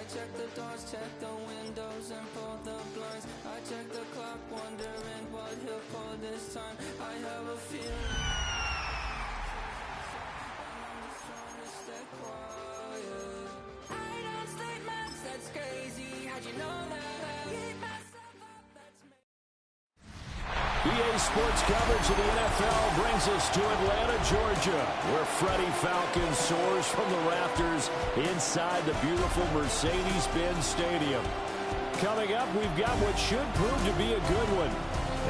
I check the doors, check the windows, and pull the blinds. I check the clock, wondering what he'll pull this time. I have a feeling I'm just trying to stay quiet. I don't sleep much, that's crazy. How'd you know that? Keep my sports coverage of the NFL brings us to Atlanta, Georgia, where Freddie Falcon soars from the rafters inside the beautiful Mercedes-Benz Stadium. Coming up, we've got what should prove to be a good one,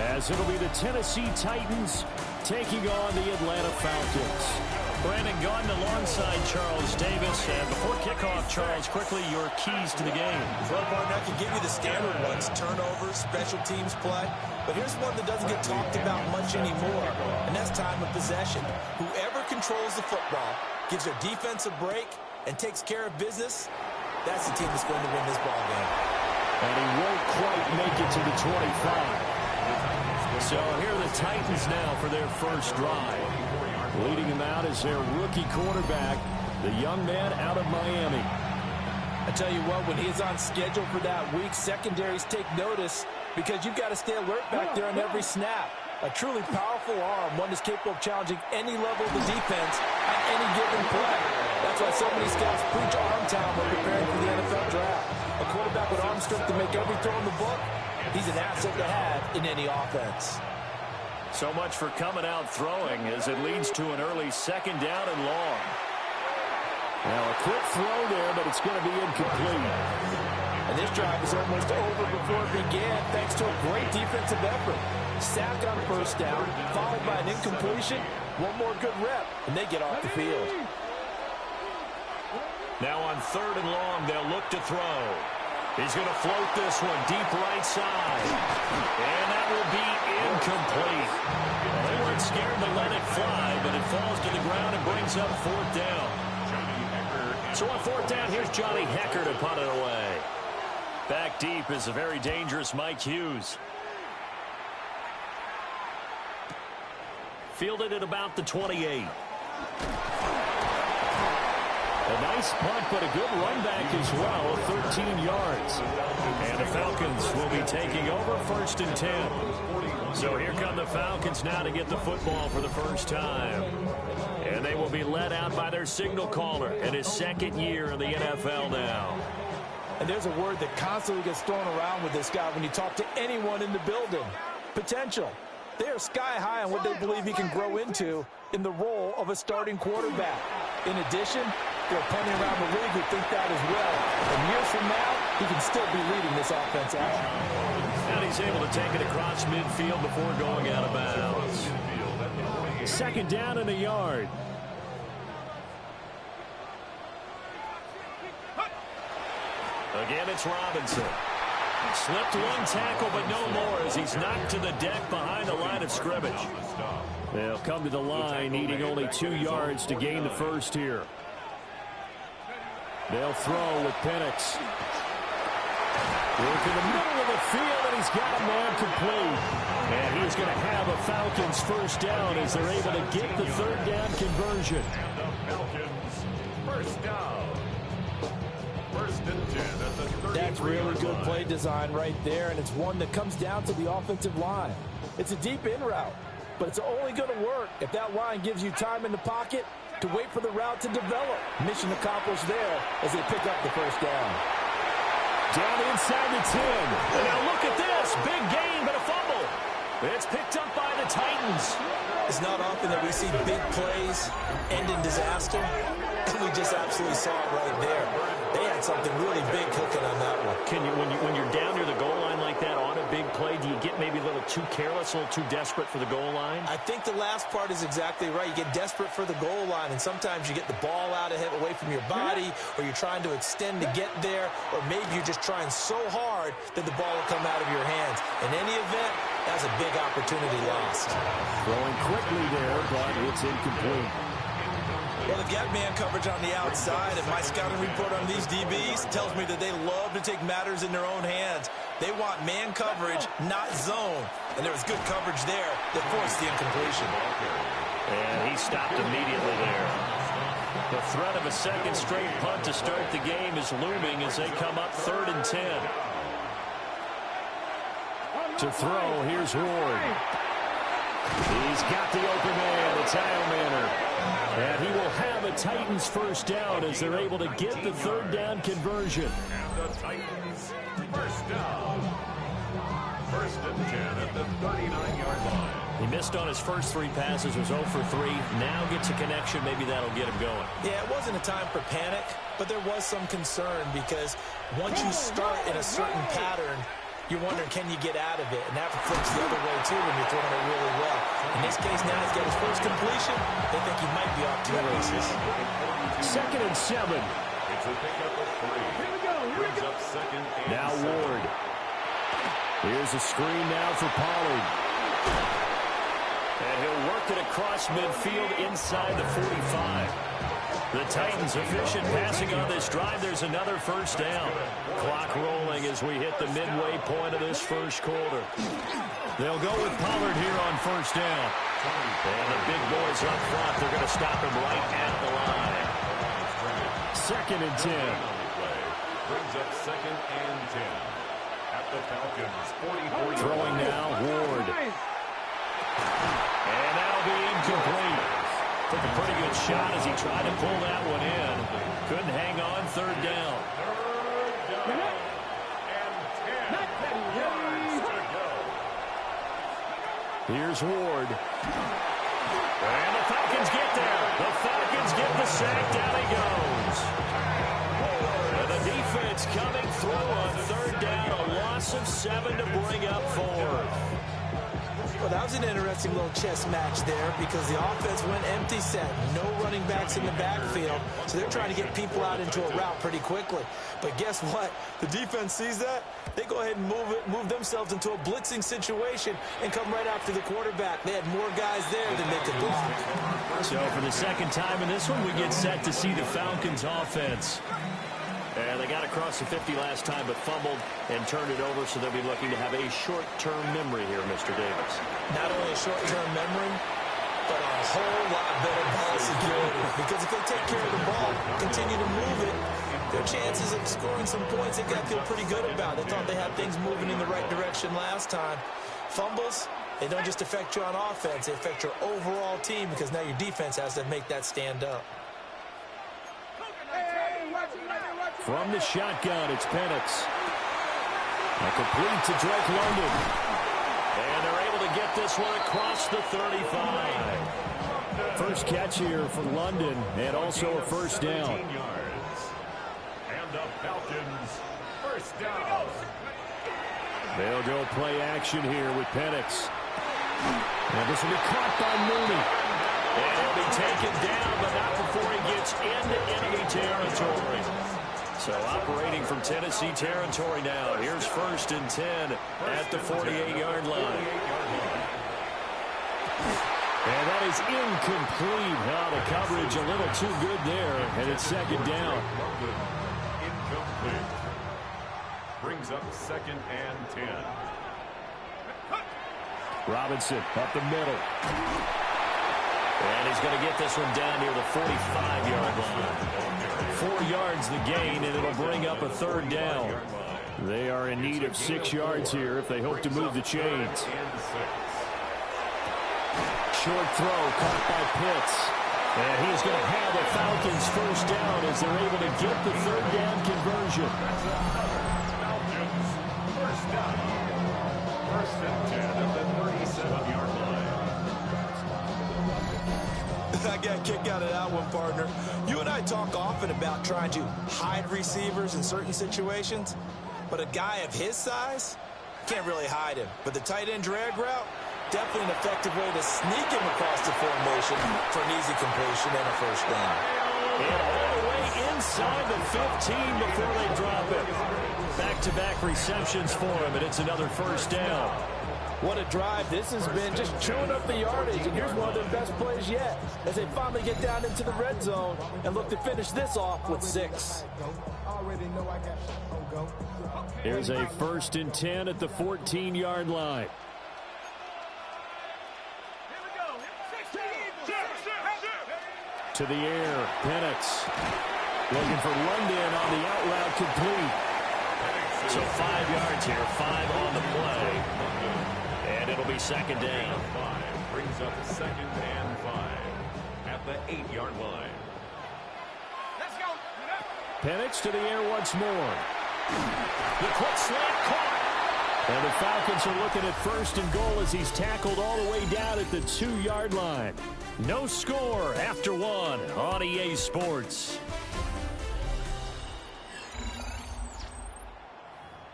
as it'll be the Tennessee Titans taking on the Atlanta Falcons. Brandon Gaudin alongside Charles Davis. And before kickoff, Charles, quickly your keys to the game. Well, partner, I can give you the standard ones, turnovers, special teams play. But here's one that doesn't get talked about much anymore, and that's time of possession. Whoever controls the football, gives their defense a break, and takes care of business, that's the team that's going to win this ball game. And he won't quite make it to the 25. So here are the Titans now for their first drive. Leading him out is their rookie quarterback, the young man out of Miami. I tell you what, when he's on schedule for that week, secondaries take notice because you've got to stay alert back there on every snap. A truly powerful arm, one that's capable of challenging any level of the defense at any given play. That's why so many scouts preach arm talent when preparing for the NFL draft. A quarterback with arm strength to make every throw in the book, he's an asset to have in any offense. So much for coming out throwing as it leads to an early second down and long. Now a quick throw there, but it's going to be incomplete. And this drive is almost over before it began thanks to a great defensive effort. Sack on first down, followed by an incompletion. One more good rep, and they get off the field. Now on third and long, they'll look to throw. He's going to float this one deep right side. And that will be incomplete. Well, they weren't scared to let it fly, but it falls to the ground and brings up fourth down. So on fourth down, here's Johnny Hecker to punt it away. Back deep is a very dangerous Mike Hughes. Fielded at about the 28. A nice punt, but a good run back as well, 13 yards. And the Falcons will be taking over first and 10. So here come the Falcons now to get the football for the first time. And they will be led out by their signal caller in his second year in the NFL now. And there's a word that constantly gets thrown around with this guy when you talk to anyone in the building. Potential. They are sky high on what they believe he can grow into in the role of a starting quarterback. In addition, there are plenty around the league who think that as well. And years from now, he can still be leading this offense out. And he's able to take it across midfield before going out of bounds. Second down and a yard. Again, it's Robinson. Slipped one tackle, but no more as he's knocked to the deck behind the line of scrimmage. They'll come to the line, needing only 2 yards to gain the first here. They'll throw with Penix. Work in the middle of the field, and he's got a man complete. And he's going to have a Falcons first down as they're able to get the third down conversion. Falcons first down. First and 10 at the 33. That's really good play design right there, and it's one that comes down to the offensive line. It's a deep in route, but it's only going to work if that line gives you time in the pocket to wait for the route to develop. Mission accomplished there as they pick up the first down. Down inside the 10. And now look at this. Big gain, but a fumble. It's picked up by the Titans. It's not often that we see big plays end in disaster, and we just absolutely saw it right there. They had something really big cooking on that one. Can you, when you're down near the goal line like that on a big play, do you get maybe a little too careless, a little too desperate for the goal line? I think the last part is exactly right. You get desperate for the goal line, and sometimes you get the ball out ahead, away from your body, or you're trying to extend to get there, or maybe you're just trying so hard that the ball will come out of your hands. In any event, that's a big opportunity lost. Throwing quickly there, but it's incomplete. Well, they've got man coverage on the outside, and my scouting report on these DBs tells me that they love to take matters in their own hands. They want man coverage, not zone. And there was good coverage there that forced the incompletion. And he stopped immediately there. The threat of a second straight punt to start the game is looming as they come up 3rd and 10. To throw, here's Ward. He's got the open man. It's Manor. And he will have a Titans first down as they're able to get the third down conversion. And the Titans first down. First and 10 at the 39-yard line. He missed on his first 3 passes, was 0 for 3. Now gets a connection. Maybe that'll get him going. Yeah, it wasn't a time for panic, but there was some concern because once you start in a certain pattern, you're wondering, can you get out of it? And that flips the other way, too, when you're throwing it really well. In this case, now he's got his first completion. They think he might be off to the races. 2nd and 7. It's a pickup of 3. Here we go. Brings up 2nd and now 7. Ward. Here's a screen now for Pollard. And he'll work it across midfield inside the 45. The Titans efficient passing on this drive. There's another first down. Clock rolling as we hit the midway point of this first quarter. They'll go with Pollard here on first down. And the big boys up front, they're going to stop him right at the line. 2nd and 10. Brings up 2nd and 10. At the Falcons, 44. Throwing now, Ward. And that'll be incomplete. Took a pretty good shot as he tried to pull that one in. Couldn't hang on, 3rd down. And 10 yards to go. Here's Ward. And the Falcons get there. The Falcons get the sack. Down he goes. And the defense coming through on 3rd down. A loss of 7 to bring up 4. Well, that was an interesting little chess match there because the offense went empty set. No running backs in the backfield, so they're trying to get people out into a route pretty quickly. But guess what? The defense sees that. They go ahead and move themselves into a blitzing situation and come right after the quarterback. They had more guys there than they could block. So for the 2nd time in this one, we get set to see the Falcons offense. And they got across the 50 last time, but fumbled and turned it over, so they'll be looking to have a short-term memory here, Mr. Davis. Not only a short-term memory, but a whole lot better ball security. Because if they take care of the ball, continue to move it, their chances of scoring some points, they've got to feel pretty good about. They thought they had things moving in the right direction last time. Fumbles, they don't just affect you on offense, they affect your overall team because now your defense has to make that stand up. From the shotgun, it's Penix. A complete to Drake London. And they're able to get this one across the 35. First catch here for London, and also a first down. And the Falcons, first down. They'll go play action here with Penix. And this will be caught by Mooney. And he'll be taken down, but not before he gets into enemy territory. So operating from Tennessee territory now. Here's 1st and 10 at the 48-yard line. And that is incomplete. Oh, the coverage a little too good there, and it's 2nd down. Incomplete. Brings up 2nd and 10. Robinson up the middle. And he's going to get this one down near the 45-yard line. 4 yards the gain, and it'll bring up a 3rd down. They are in need of 6 yards here if they hope to move the chains. Short throw caught by Pitts. And he's going to have the Falcons first down as they're able to get the 3rd down conversion. Falcons, first down. 1st and 10 at the 37-yard line. I got a kick out of that one, partner. You and I talk often about trying to hide receivers in certain situations, but a guy of his size can't really hide him. But the tight end drag route, definitely an effective way to sneak him across the formation for an easy completion and a first down. And all the way inside the 15 before they drop it. Back-to-back receptions for him, and it's another first down. What a drive. This has been just chewing up the yardage, and here's one of their best plays yet as they finally get down into the red zone and look to finish this off with 6. Here's a 1st and 10 at the 14-yard line. To the air, Penix. Looking for London on the out route complete. So 5 yards here, 5 on the play. And it'll be 2nd down. 5 brings up 2nd and 5 at the 8-yard line. Penix to the air once more. The quick slant caught. And the Falcons are looking at 1st and goal as he's tackled all the way down at the 2-yard line. No score after 1 on EA Sports.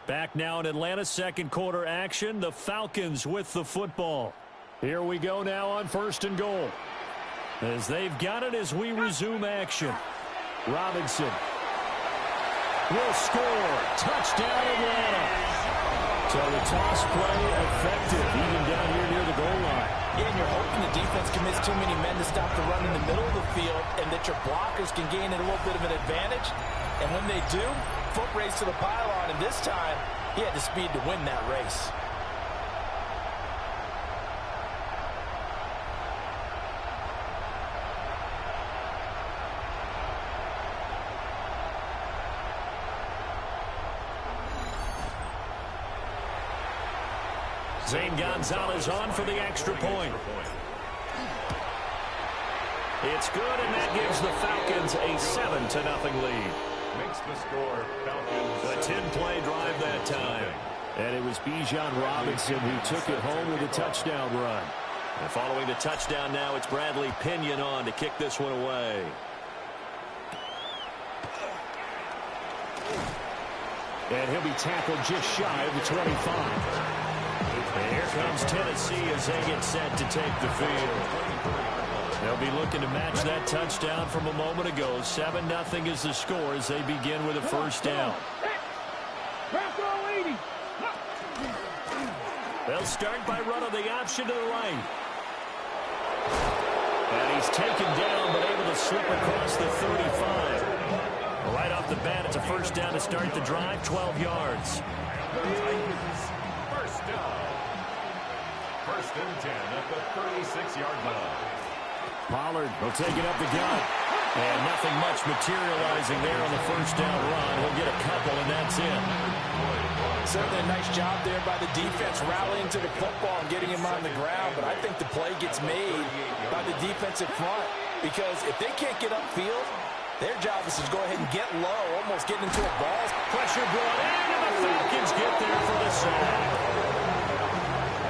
Back now in Atlanta, second quarter action. The Falcons with the football. Here we go now on 1st and goal. As they've got it as we resume action. Robinson will score. Touchdown Atlanta. So the toss play effective even down here near the goal line. Yeah, and you're hoping the defense commits too many men to stop the run in the middle of the field and that your blockers can gain a little bit of an advantage. And when they do, foot race to the pylon, and this time he had the speed to win that race. Zane Gonzalez on for the extra point. It's good, and that gives the Falcons a 7-0 lead. Makes the score Falcons. A 10-play drive that time. And it was Bijan Robinson who took it home with a touchdown run. And following the touchdown now, it's Bradley Pinion on to kick this one away. And he'll be tackled just shy of the 25. And here comes Tennessee as they get set to take the field. They'll be looking to match that touchdown from a moment ago. 7-0 is the score as they begin with a first down. They'll start by running the option to the right. And he's taken down but able to slip across the 35. Right off the bat, it's a first down to start the drive, 12 yards. First down. 1st and 10 at the 36-yard line. Pollard will take it up the gut. And nothing much materializing there on the first down run. He'll get a couple, and that's it. Certainly a nice job there by the defense rallying to the football and getting him on the ground. But I think the play gets made by the defensive front. Because if they can't get upfield, their job is to go ahead and get low, almost getting into a ball. Pressure brought in, and the Falcons get there for the sack.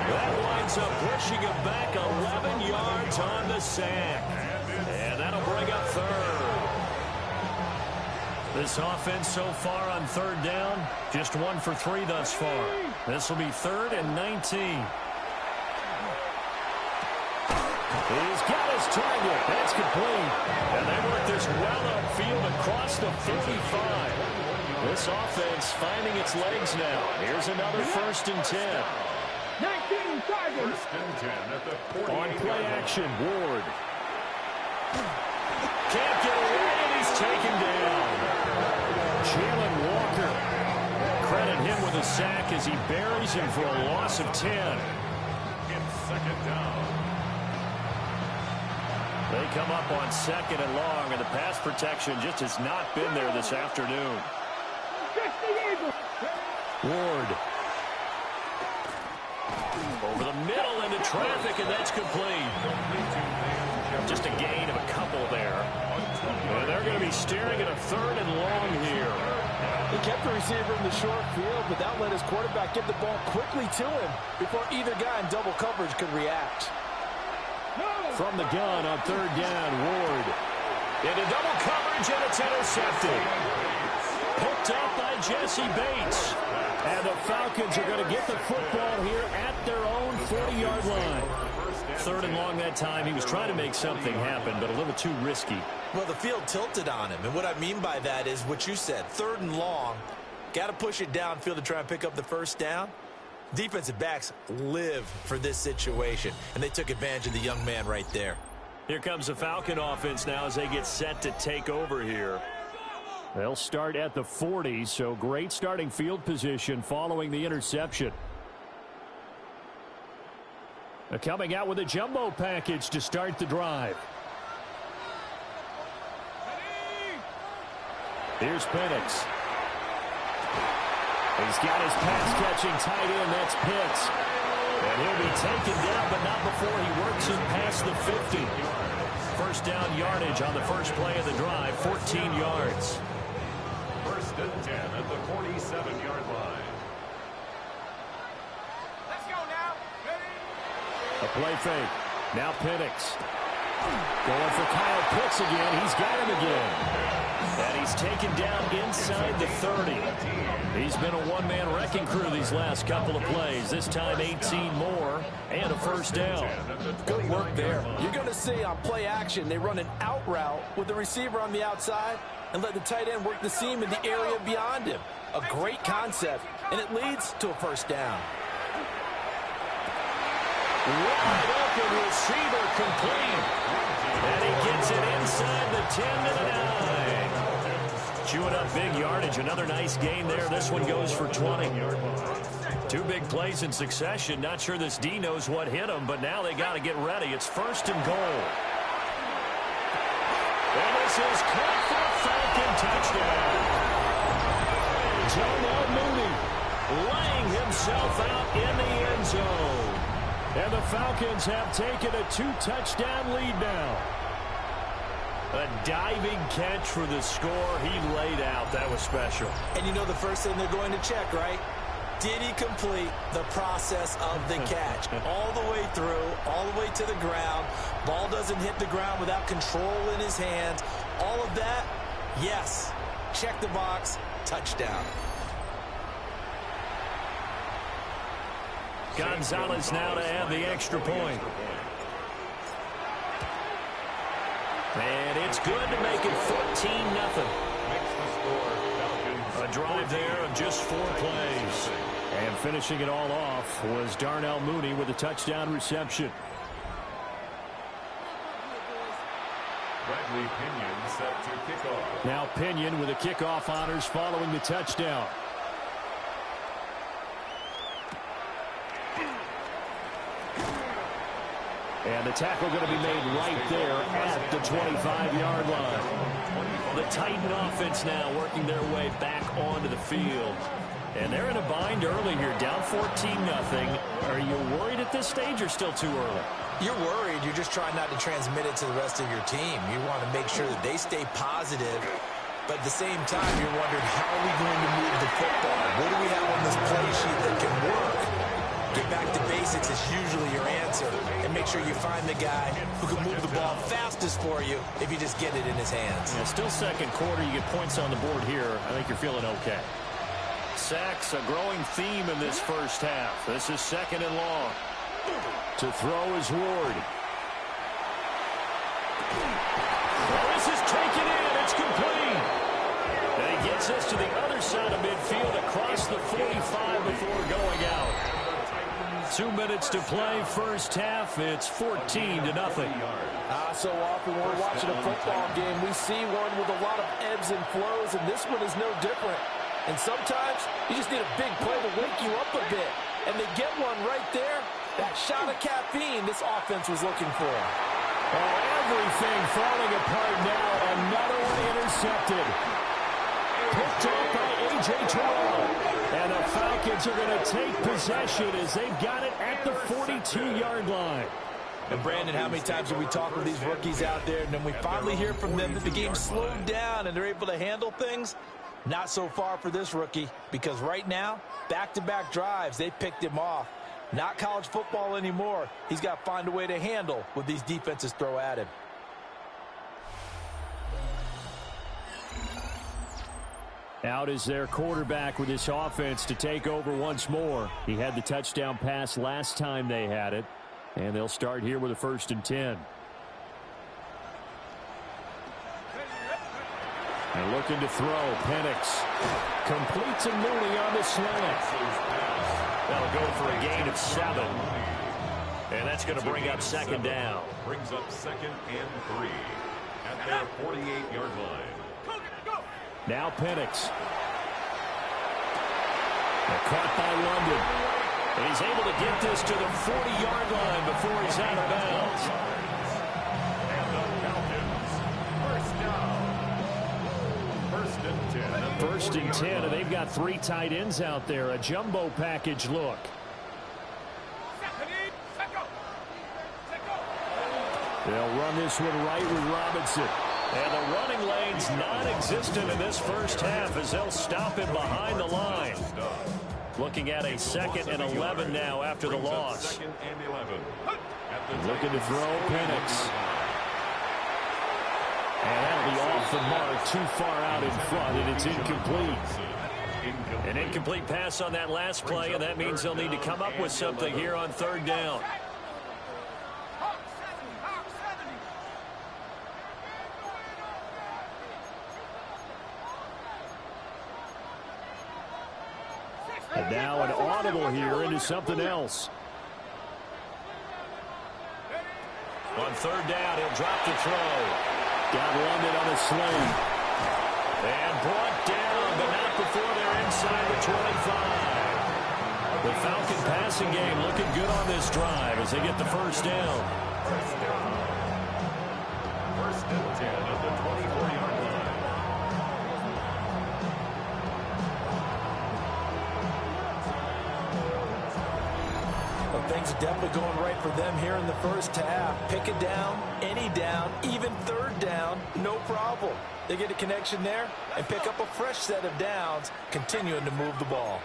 That winds up pushing him back 11 yards on the sack. And that'll bring up 3rd. This offense so far on 3rd down, just 1 for 3 thus far. This will be 3rd and 19. He's got his target. That's complete. And they work this well upfield across the 35. This offense finding its legs now. Here's another 1st and 10. 1st and 10 at the 48. On play action, Ward. Can't get away, and he's taken down. Jalen Walker. Credit him with a sack as he buries him for a loss of 10. It's 2nd down. They come up on 2nd and long, and the pass protection just has not been there this afternoon. Ward. Over the middle into traffic, and that's complete. Just a gain of a couple there. And they're going to be staring at a 3rd and long here. He kept the receiver in the short field, but that let his quarterback get the ball quickly to him before either guy in double coverage could react. From the gun on 3rd down, Ward. Into double coverage, and it's intercepted. Picked up by Jesse Bates. And the Falcons are going to get the football here at their own 40-yard line. 3rd and long that time. He was trying to make something happen, but a little too risky. Well, the field tilted on him, and what I mean by that is what you said. 3rd and long. Got to push it downfield to try and pick up the first down. Defensive backs live for this situation, and they took advantage of the young man right there. Here comes the Falcon offense now as they get set to take over here. They'll start at the 40, so great starting field position following the interception. They're coming out with a jumbo package to start the drive. Here's Penix. He's got his pass-catching tight end. That's Pitts. And he'll be taken down, but not before he works it past the 50. First down yardage on the first play of the drive, 14 yards. 1st and 10 at the 47-yard line. A play fake. Now Penix. Going for Kyle Pitts again. He's got him again. And he's taken down inside the 30. He's been a one-man wrecking crew these last couple of plays. This time 18 more and a first down. Good work there. You're going to see on play action, they run an out route with the receiver on the outside and let the tight end work the seam in the area beyond him. A great concept, and it leads to a first down. Wide open receiver complete. And he gets it inside the 10 to the 9. Chewing up big yardage. Another nice gain there. This one goes for 20. Two big plays in succession. Not sure this D knows what hit him, but now they got to get ready. It's first and goal. And this is caught for a Falcon touchdown. Darnell Mooney laying himself out in the end zone. And the Falcons have taken a 2-touchdown lead now. A diving catch for the score. He laid out. That was special. And you know the first thing they're going to check, right? Did he complete the process of the catch? All the way through, all the way to the ground. Ball doesn't hit the ground without control in his hands. All of that, yes. Check the box, touchdown. Gonzalez now to add the extra point. And it's good to make it 14-0. A drive there of just 4 plays. And finishing it all off was Darnell Mooney with a touchdown reception. Bradley Pinion set to kick off. Now Pinion with the kickoff honors following the touchdown. And the tackle going to be made right there at the 25-yard line. The Titan offense now working their way back onto the field. And they're in a bind early here, down 14-0. Are you worried at this stage or still too early? You're worried. You're just trying not to transmit it to the rest of your team. You want to make sure that they stay positive. But at the same time, you're wondering, how are we going to move the football? What do we have on this play sheet that can work? Get back to basics is usually your answer. And make sure you find the guy who can move the ball fastest for you if you just get it in his hands. Yeah, still second quarter. You get points on the board here. I think you're feeling okay. Sacks, a growing theme in this first half. This is second and long. To throw is Ward. Well, this is taken in. It's complete. And he gets us to the other side of midfield across the 45 before going out. 2 minutes to play first half. It's 14-0. So often when we're watching a football game, we see one with a lot of ebbs and flows, and this one is no different. And sometimes you just need a big play to wake you up a bit. And they get one right there. That shot of caffeine this offense was looking for. Oh, everything falling apart now. Another one intercepted. Picked up by A.J. Terrell. And the Falcons are going to take possession as they've got it at the 42-yard line. And Brandon, how many times have we talked with these rookies out there, and then we finally hear from them that the game slowed down and they're able to handle things? Not so far for this rookie, because right now, back-to-back drives, they picked him off. Not college football anymore. He's got to find a way to handle what these defenses throw at him. Out is their quarterback with this offense to take over once more. He had the touchdown pass last time they had it. And they'll start here with a 1st and 10. And looking to throw, Penix. Completes a Mooney on the slant. That'll go for a gain of 7. And that's going to bring up second down. Brings up 2nd and 3 at their 48-yard line. Now Penix. Caught by London. And he's able to get this to the 40-yard line before he's out of bounds. And the Falcons, 1st and 10. 1st and 10, and they've got 3 tight ends out there. A jumbo package look. They'll run this one right with Robinson. And the running lane's non-existent in this first half as they'll stop him behind the line. Looking at a 2nd and 11 now after the loss. Second and 11. Looking to throw, Penix. And that'll be off the mark, too far out in front, and it's incomplete. An incomplete pass on that last play, and that means they'll need to come up with something here on 3rd down. And now an audible here into something else. On 3rd down, he'll drop to throw. Got London on a sling. And brought down, but not before they're inside the 25. The Falcon passing game looking good on this drive as they get the 1st down. First and 10 at the 24-yard line. Well, things are definitely going right for them here in the first half. Pick it down, any down, even 3rd down, no problem. They get a connection there and pick up a fresh set of downs, continuing to move the ball.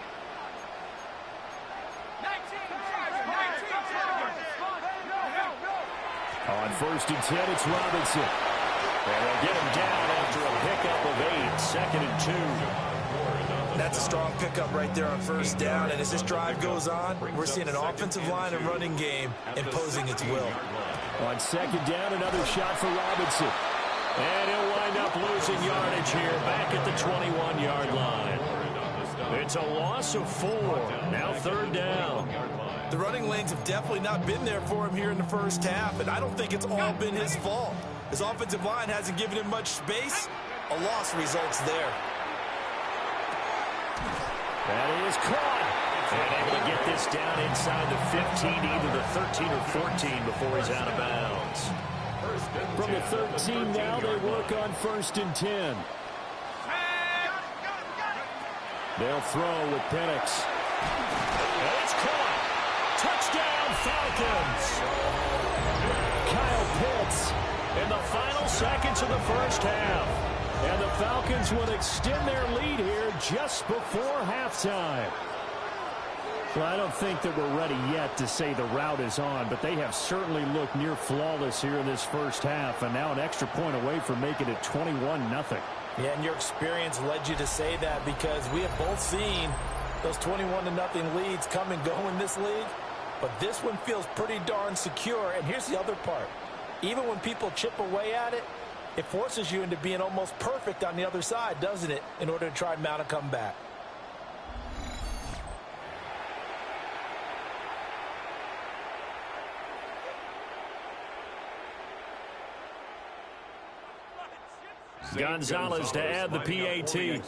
On 1st and 10, it's Robinson. And they'll get him down after a pickup of 8, 2nd and 2. That's a strong pickup right there on 1st down, and as this drive goes on, we're seeing an offensive line and running game imposing its will. On 2nd down, another shot for Robinson. And he'll wind up losing yardage here back at the 21-yard line. It's a loss of 4. Now 3rd down. The running lanes have definitely not been there for him here in the first half, and I don't think it's all been his fault. His offensive line hasn't given him much space. A loss results there. That is caught. And able to get this down inside the 15, either the 13 or 14 before he's out of bounds. From the 13 now, they work on 1st and 10. They'll throw with Penix. And it's caught. Touchdown, Falcons. Kyle Pitts. In the final seconds of the first half. And the Falcons will extend their lead here just before halftime. Well, I don't think that we're ready yet to say the route is on, but they have certainly looked near flawless here in this first half, and now an extra point away from making it 21-0. Yeah, and your experience led you to say that because we have both seen those 21-0 leads come and go in this league, but this one feels pretty darn secure. And here's the other part. Even when people chip away at it, it forces you into being almost perfect on the other side, doesn't it, in order to try and mount a comeback. Gonzalez to add the PAT. And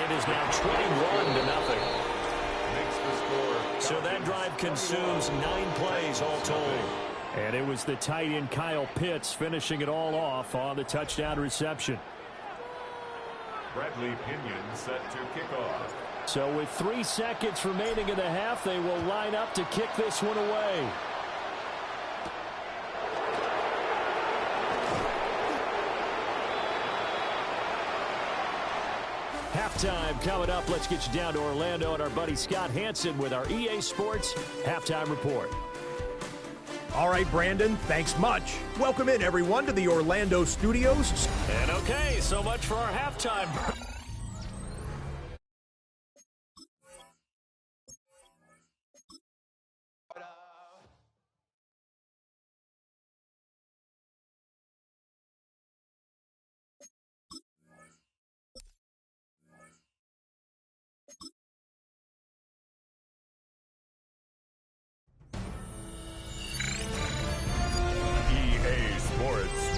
it is now 21-0. So that drive consumes 9 plays all told. And it was the tight end Kyle Pitts finishing it all off on the touchdown reception. Bradley Pinion set to kick off. So with 3 seconds remaining in the half, they will line up to kick this one away. Halftime coming up. Let's get you down to Orlando and our buddy Scott Hansen with our EA Sports Halftime Report. All right, Brandon, thanks much. Welcome in, everyone, to the Orlando studios. And okay, so much for our halftime.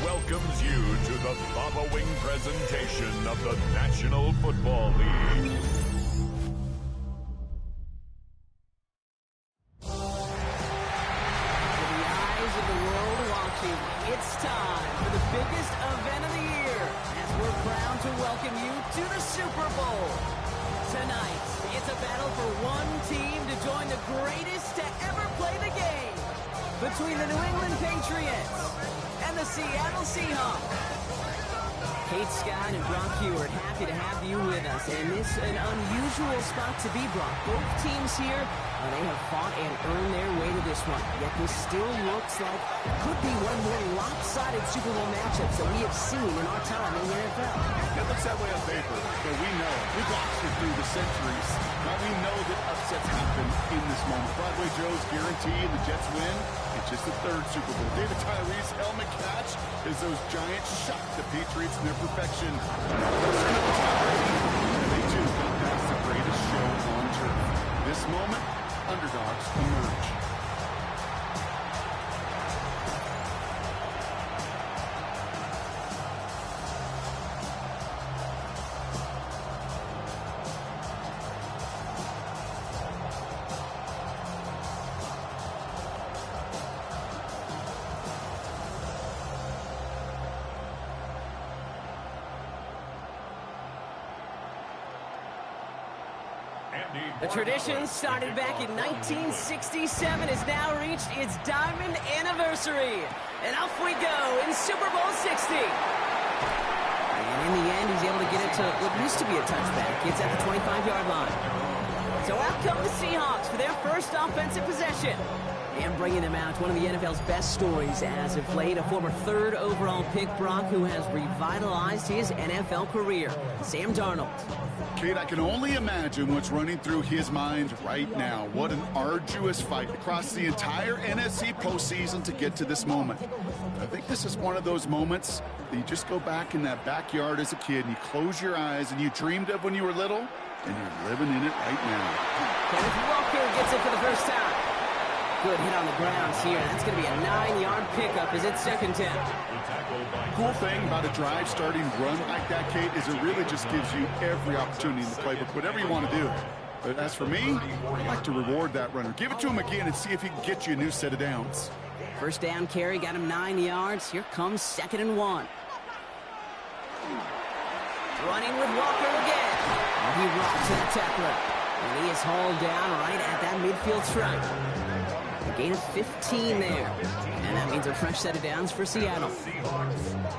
Welcomes you to the Baba Wing presentation of the National Football League. With the eyes of the world watching, it's time for the biggest event of the year as we're proud to welcome you to the Super Bowl. Tonight, it's a battle for one team to join the greatest to ever play the game between the New England Patriots and the Seattle Seahawks. Kate Scott and Brock Hewitt, happy to have you with us. And this is an unusual spot to be, Brock. Both teams here, they have fought and earned their way to this one. Yet this still looks like it could be one of the more lopsided Super Bowl matchups that we have seen in our time in the NFL. It looks that way on paper, but we know. We've watched it through the centuries. Now we know that upsets happen in this moment. Broadway Joe's guarantee and the Jets win. It's just the third Super Bowl. David Tyree's helmet catch as those Giants shock the Patriots in their perfection. And they too got past the greatest show on turf. This moment, underdogs emerge. The tradition started back in 1967 has now reached its diamond anniversary. And off we go in Super Bowl 60. And in the end, he's able to get it to what used to be a touchback. It's at the 25-yard line. So out come the Seahawks for their first offensive possession. And bringing them out, one of the NFL's best stories as of late, a former third overall pick, Brock, who has revitalized his NFL career, Sam Darnold. Kate, I can only imagine what's running through his mind right now. What an arduous fight across the entire NFC postseason to get to this moment. I think this is one of those moments that you just go back in that backyard as a kid and you close your eyes and you dreamed of when you were little, and you're living in it right now. Kenneth Walker gets it for the first time. Good hit on the ground here. That's going to be a 9-yard pickup as it's second down. Cool thing about a drive starting run like that, Kate, is it really just gives you every opportunity in the playbook, whatever you want to do. But as for me, I like to reward that runner. Give it to him again and see if he can get you a new set of downs. First down carry, got him 9 yards. Here comes 2nd and 1. Running with Walker again. And he rocks that tackler. And he is hauled down right at that midfield stripe. A gain of 15 there. And that means a fresh set of downs for Seattle.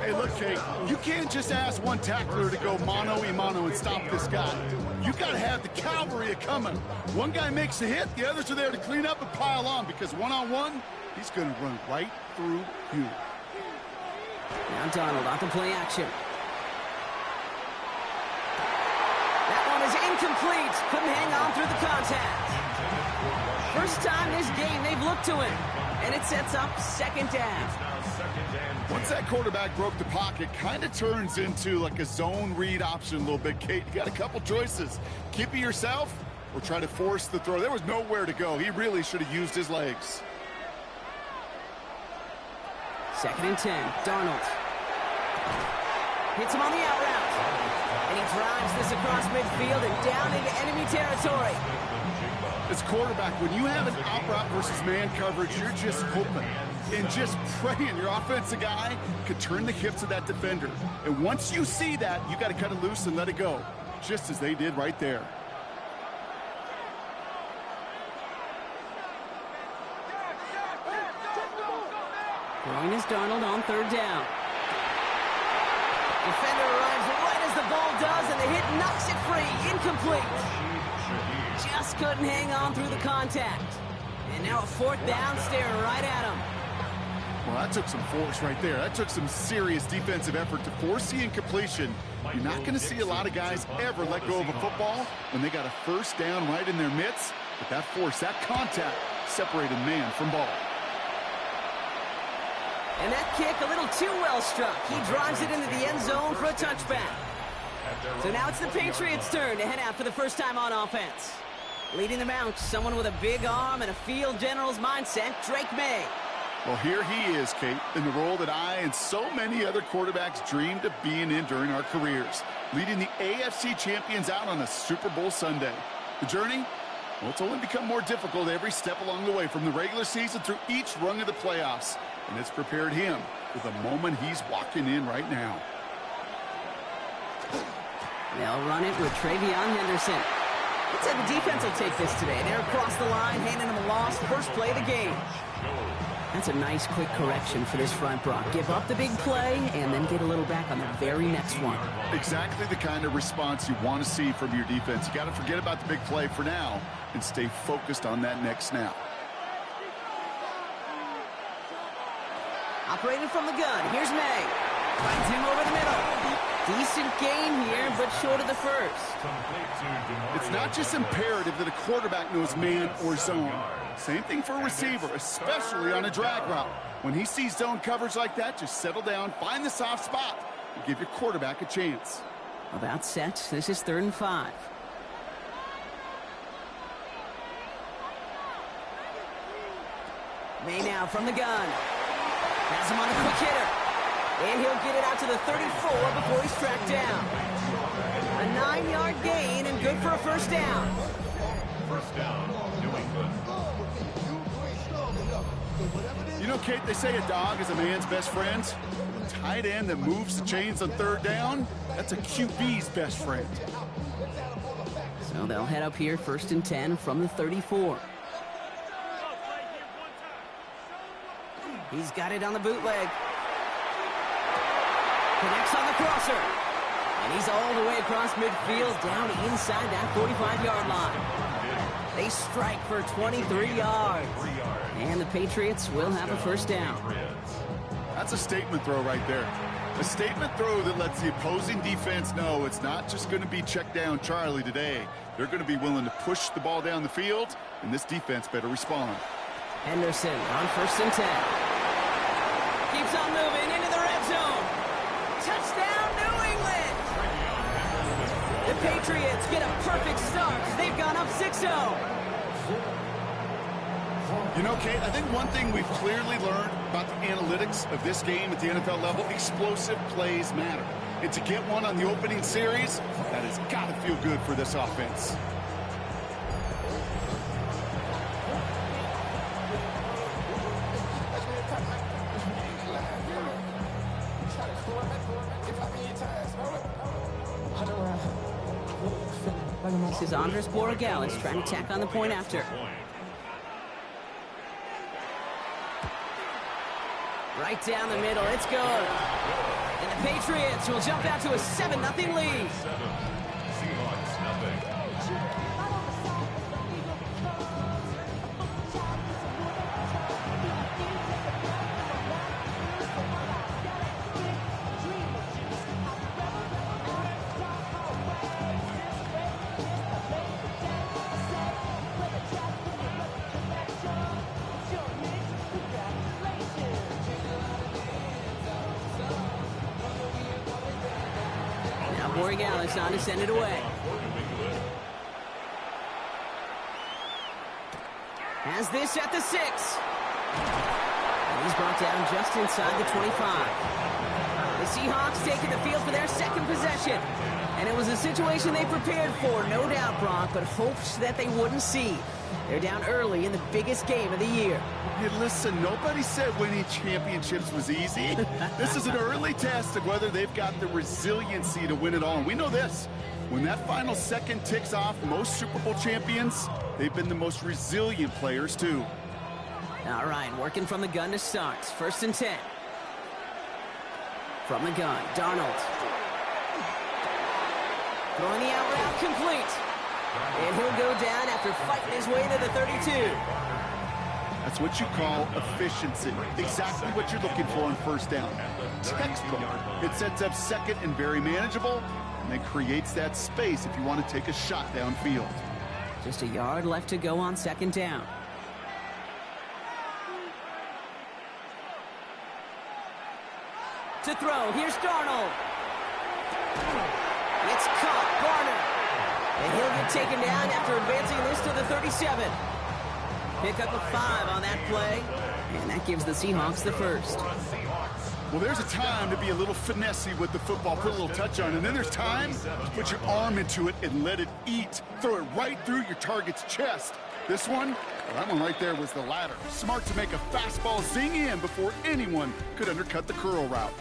Hey, look, Kate, you can't just ask one tackler to go mano-a-mano and stop this guy. You got to have the cavalry coming. One guy makes a hit, the others are there to clean up and pile on, because one-on-one, he's going to run right through you. Now Donald out to play action. That one is incomplete. Couldn't hang on through the contact. First time this game they've looked to him. And it sets up 2nd down. Once that quarterback broke the pocket, kind of turns into like a zone read option a little bit, Kate. You got a couple choices. Keep it yourself or try to force the throw. There was nowhere to go. He really should have used his legs. 2nd and 10. Darnold. Hits him on the out route. And he drives this across midfield and down into enemy territory. As quarterback, when you have an out route versus man coverage, you're just hoping and just praying your offensive guy could turn the hips of that defender. And once you see that, you got to cut it loose and let it go, just as they did right there. Throwing is Darnold on 3rd down. Defender arrives right as the ball does, and the hit knocks it free. Incomplete. Just couldn't hang on through the contact. And now a 4th down, staring right at him. Well, that took some force right there. That took some serious defensive effort to force the incompletion. You're not going to see a lot of guys ever let go of a football when they got a 1st down right in their midst. But that force, that contact, separated man from ball. And that kick a little too well struck. He drives it into the end zone for a touchback. So now it's the Patriots' turn to head out for the first time on offense. Leading them out, someone with a big arm and a field general's mindset, Drake May. Well, here he is, Kate, in the role that I and so many other quarterbacks dreamed of being in during our careers, leading the AFC champions out on a Super Bowl Sunday. The journey? Well, it's only become more difficult every step along the way, from the regular season through each rung of the playoffs. And it's prepared him for the moment he's walking in right now. They'll run it with Travion Henderson. Let's say the defense will take this today. They're across the line, handing them a loss. First play of the game. That's a nice quick correction for this front, Brock. Give up the big play and then get a little back on the very next one. Exactly the kind of response you want to see from your defense. You got to forget about the big play for now and stay focused on that next snap. Operating from the gun, here's May. Finds him over the middle. Decent gain here, but short of the first. It's not just imperative that a quarterback knows man or zone. Same thing for a receiver, especially on a drag route. When he sees zone coverage like that, just settle down, find the soft spot, and give your quarterback a chance. About set. This is 3rd and 5. May now from the gun. Has him on a quick hitter. And he'll get it out to the 34 before he's tracked down. A 9-yard gain and good for a first down. First down, New England. You know, Kate, they say a dog is a man's best friend. A tight end that moves the chains on 3rd down, that's a QB's best friend. So they'll head up here 1st and 10 from the 34. He's got it on the bootleg. Connects on the crosser. And he's all the way across midfield down inside that 45-yard line. They strike for 23 yards. And the Patriots will have a first down. That's a statement throw right there. A statement throw that lets the opposing defense know it's not just going to be check down Charlie today. They're going to be willing to push the ball down the field, and this defense better respond. Henderson on 1st and 10. Keeps on moving into the red zone. Touchdown, New England! The Patriots get a perfect start. They've gone up 6-0. You know, Kate, I think one thing we've clearly learned about the analytics of this game at the NFL level, explosive plays matter. And to get one on the opening series, that has got to feel good for this offense. This is Andres Borregales trying to tack on the point after. Right down the middle, it's good. And the Patriots will jump out to a 7-0 lead. Seahawks, nothing. Borregales on to send it away. Has this at the 6. And he's brought down just inside the 25. The Seahawks taking the field for their second possession. And it was a situation they prepared for, no doubt, Brock, but hopes that they wouldn't see. They're down early in the biggest game of the year. Hey, listen, nobody said winning championships was easy. This is an early test of whether they've got the resiliency to win it all. And we know this. When that final second ticks off, most Super Bowl champions, they've been the most resilient players, too. All right, working from the gun to start. 1st and 10. From the gun, Darnold. Throwing the out route complete. And he'll go down after fighting his way to the 32. That's what you call efficiency. Exactly what you're looking for on first down. Textbook. It sets up second and very manageable, and then creates that space if you want to take a shot downfield. Just a yard left to go on 2nd down. To throw, here's Darnold. It's caught, Garner. And he'll get taken down after advancing this to the 37. Pick up a 5 on that play, and that gives the Seahawks the first. Well, there's a time to be a little finessey with the football, put a little touch on it. And then there's time to put your arm into it and let it eat. Throw it right through your target's chest. This one, well, that one right there was the latter. Smart to make a fastball zing in before anyone could undercut the curl route.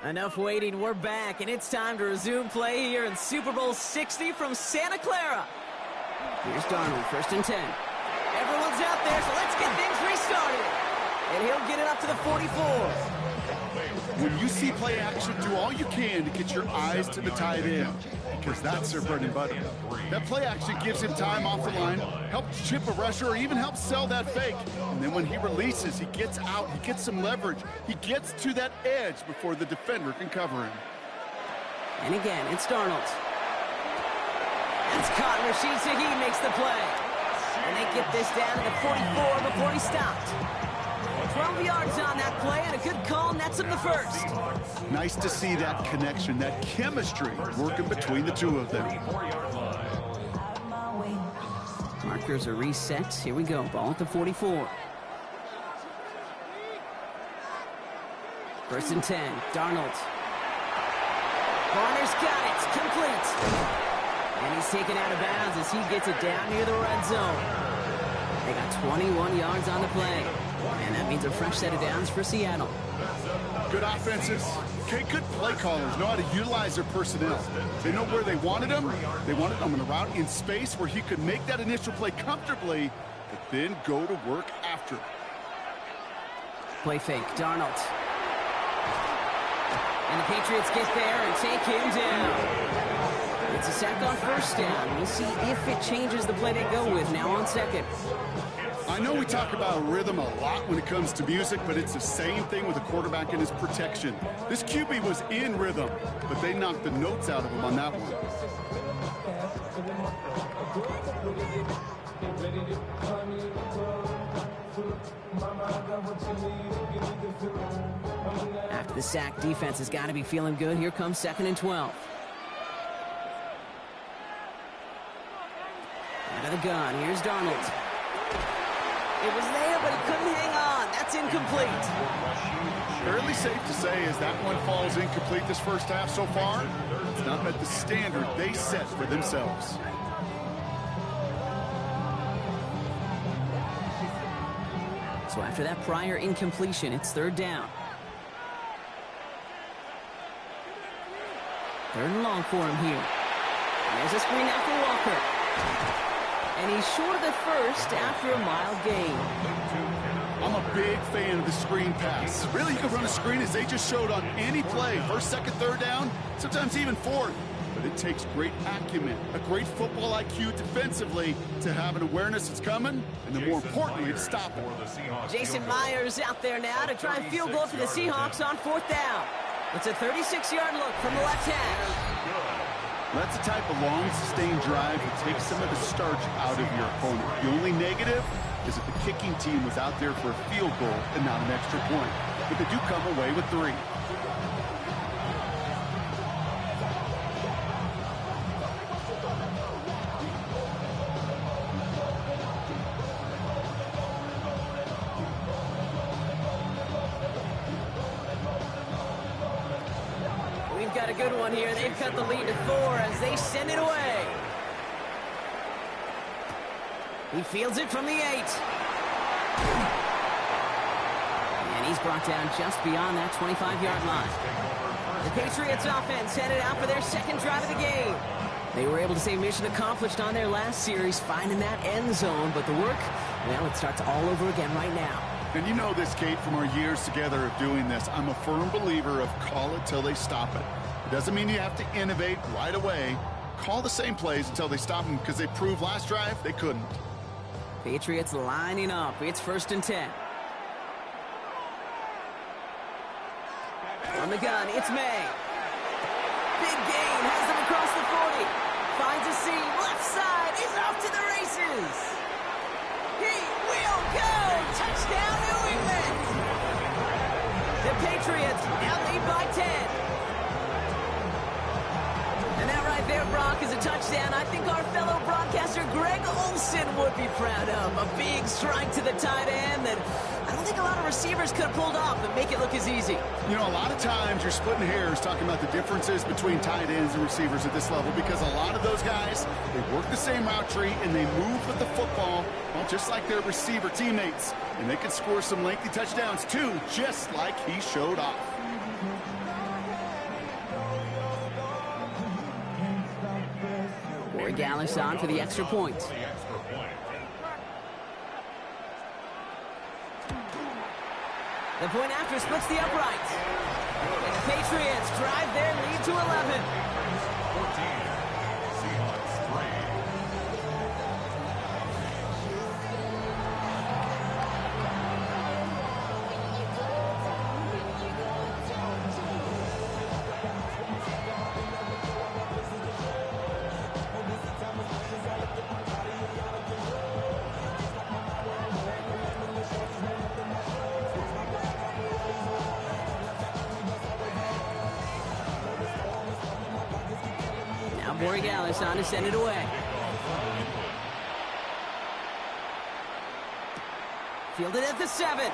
Enough waiting, we're back, and it's time to resume play here in Super Bowl 60 from Santa Clara. Here's Darnold, 1st and 10. Everyone's out there, so let's get things restarted. And he'll get it up to the 44. When you see play action, do all you can to get your eyes to the tight end, because that's their bread and butter. That play action gives him time off the line, helps chip a rusher, or even helps sell that fake. And then when he releases, he gets out, he gets some leverage. He gets to that edge before the defender can cover him. And again, it's Darnold. That's caught. Rashid Shaheed makes the play. And they get this down to the 44 before he stopped. 12 yards on that play, and a good call nets him the first. Nice to see that connection, that chemistry working between the two of them. Markers are reset. Here we go. Ball at the 44. 1st and 10. Darnold. Warner's got it. Complete. And he's taken out of bounds as he gets it down near the red zone. They got 21 yards on the play. And that means a fresh set of downs for Seattle. Good offenses. Good play callers know how to utilize their personnel. They know where they wanted them. They wanted them on a route in space where he could make that initial play comfortably, but then go to work after. Play fake. Darnold. And the Patriots get there and take him down. It's a sack on 1st down. We'll see if it changes the play they go with now on 2nd. I know we talk about rhythm a lot when it comes to music, but it's the same thing with a quarterback and his protection. This QB was in rhythm, but they knocked the notes out of him on that one. After the sack, defense has got to be feeling good. Here comes 2nd and 12. Out of the gun, here's Darnold. It was there, but he couldn't hang on. That's incomplete. Fairly safe to say as that one falls incomplete this first half so far, it's not met the standard they set for themselves. So after that prior incompletion, it's 3rd down. 3rd and long for him here. There's a screen out for Walker. And he's short of the first after a mild gain. I'm a big fan of the screen pass. Really, you can run a screen as they just showed on any play. 1st, 2nd, 3rd down, sometimes even 4th. But it takes great acumen, a great football IQ defensively to have an awareness it's coming, and then more importantly, to stop it. Jason Myers out there now to try and field goal for the Seahawks on 4th down. It's a 36-yard look from the left hash. That's the type of long, sustained drive that takes some of the starch out of your opponent. The only negative is that the kicking team was out there for a field goal and not an extra point. But they do come away with 3. Got a good one here. They've cut the lead to 4 as they send it away. He fields it from the 8. And he's brought down just beyond that 25-yard line. The Patriots offense headed out for their 2nd drive of the game. They were able to say mission accomplished on their last series, finding that end zone. But the work, well, it starts all over again right now. And you know this, Kate, from our years together of doing this. I'm a firm believer of call it till they stop it. It doesn't mean you have to innovate right away. Call the same plays until they stop them, because they proved last drive they couldn't. Patriots lining up. It's 1st and 10. On the gun, it's May. Big gain, has them across the 40. Finds a seam, left side, he's off to the races. He will go! Touchdown, New England! The Patriots now lead by 10. And that right there, Brock, is a touchdown I think our fellow broadcaster Greg Olsen would be proud of. A big strike to the tight end that I don't think a lot of receivers could have pulled off and make it look as easy. You know, a lot of times you're splitting hairs talking about the differences between tight ends and receivers at this level, because a lot of those guys, they work the same route tree and they move with the football, well, just like their receiver teammates. And they can score some lengthy touchdowns too, just like he showed off. Gallus on for the extra point. The point after splits the uprights. And the Patriots drive their lead to 11. 14, Seahawks 3. Gallus on to send it away. Fielded at the 7. They're